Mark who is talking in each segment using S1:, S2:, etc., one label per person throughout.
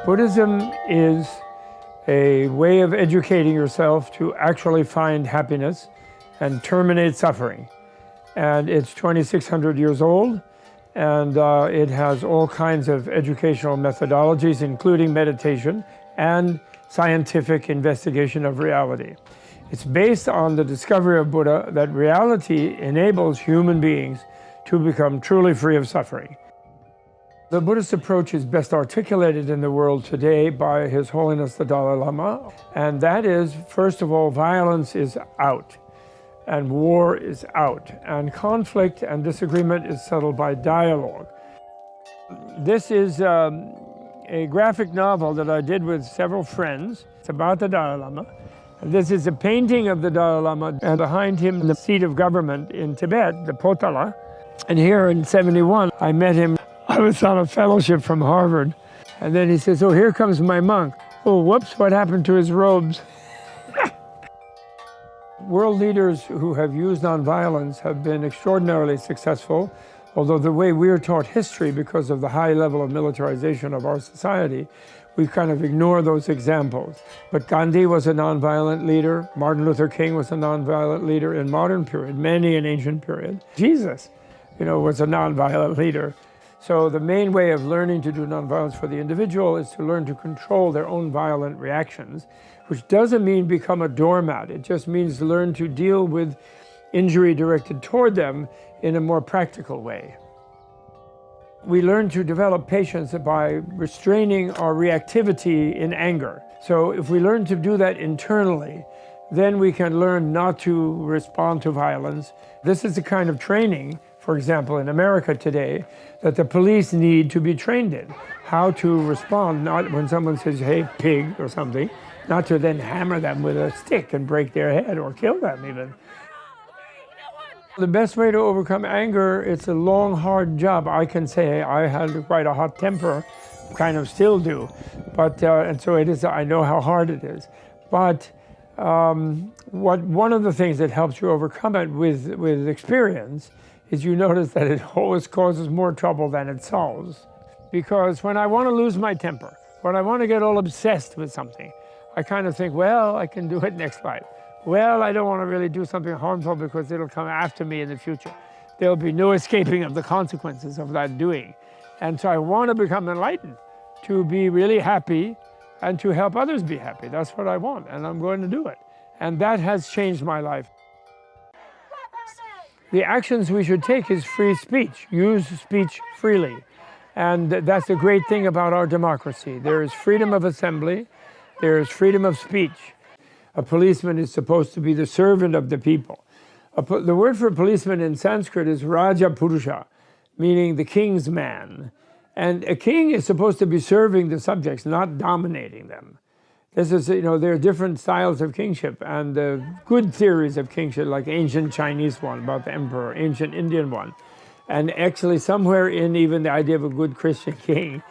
S1: Buddhism is a way of educating yourself to actually find happiness and terminate suffering. And it's 2,600 years old, and it has all kinds of educational methodologies, including meditation and scientific investigation of reality. It's based on the discovery of Buddha that reality enables human beings to become truly free of suffering. The Buddhist approach is best articulated in the world today by His Holiness the Dalai Lama, and that is, first of all, violence is out, and war is out, and conflict and disagreement is settled by dialogue. This is a graphic novel that I did with several friends. It's about the Dalai Lama. This is a painting of the Dalai Lama, and behind him the seat of government in Tibet, the Potala. And here in '71, I met him. I was on a fellowship from Harvard. And then he says, "Oh, here comes my monk. Oh, whoops, what happened to his robes?" World leaders who have used nonviolence have been extraordinarily successful, although the way we're taught history, because of the high level of militarization of our society, we kind of ignore those examples. But Gandhi was a nonviolent leader. Martin Luther King was a nonviolent leader in modern period, many in ancient period. Jesus, was a nonviolent leader. So the main way of learning to do nonviolence for the individual is to learn to control their own violent reactions, which doesn't mean become a doormat. It just means learn to deal with injury directed toward them in a more practical way. We learn to develop patience by restraining our reactivity in anger. So if we learn to do that internally, then we can learn not to respond to violence. This is the kind of training, for example, in America today, that the police need to be trained in. How to respond, not when someone says, "Hey, pig," or something, not to then hammer them with a stick and break their head or kill them even. The best way to overcome anger, it's a long, hard job. I can say I had quite a hot temper, kind of still do, but and so it is. I know how hard it is. But one of the things that helps you overcome it with experience is you notice that it always causes more trouble than it solves. Because when I want to lose my temper, when I want to get all obsessed with something, I kind of think, well, I can do it next life. Well, I don't want to really do something harmful because it'll come after me in the future. There'll be no escaping of the consequences of that doing. And so I want to become enlightened, to be really happy and to help others be happy. That's what I want, and I'm going to do it. And that has changed my life. The actions we should take is free speech. Use speech freely. And that's the great thing about our democracy. There is freedom of assembly. There is freedom of speech. A policeman is supposed to be the servant of the people. The word for policeman in Sanskrit is Raja Purusha, meaning the king's man. And a king is supposed to be serving the subjects, not dominating them. This is, there are different styles of kingship, and good theories of kingship, like ancient Chinese one about the emperor, ancient Indian one. And actually somewhere in even the idea of a good Christian king,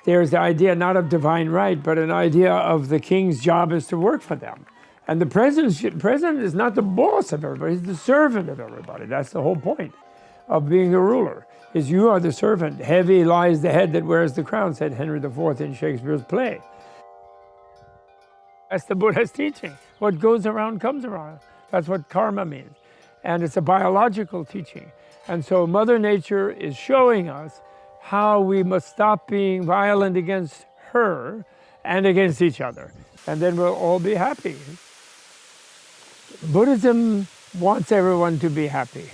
S1: there's the idea not of divine right, but an idea of the king's job is to work for them. And the president is not the boss of everybody, he's the servant of everybody. That's the whole point of being the ruler, is you are the servant. Heavy lies the head that wears the crown, said Henry IV in Shakespeare's play. That's the Buddha's teaching. What goes around comes around. That's what karma means. And it's a biological teaching. And so Mother Nature is showing us how we must stop being violent against her and against each other. And then we'll all be happy. Buddhism wants everyone to be happy.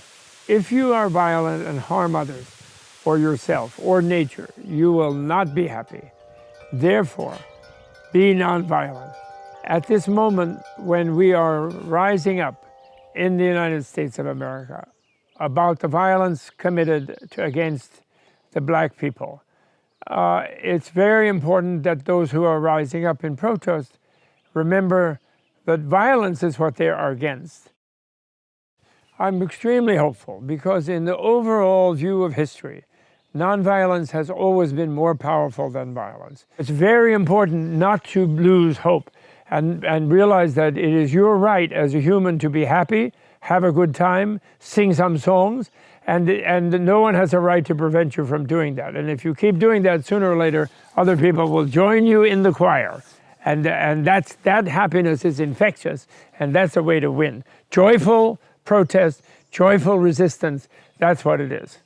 S1: If you are violent and harm others, or yourself, or nature, you will not be happy. Therefore, be nonviolent. At this moment, when we are rising up in the United States of America about the violence committed against the black people, it's very important that those who are rising up in protest remember that violence is what they are against. I'm extremely hopeful because in the overall view of history, nonviolence has always been more powerful than violence. It's very important not to lose hope and realize that it is your right as a human to be happy, have a good time, sing some songs, and no one has a right to prevent you from doing that. And if you keep doing that, sooner or later, other people will join you in the choir. And that happiness is infectious, and that's the way to win. Joyful protest, joyful resistance, that's what it is.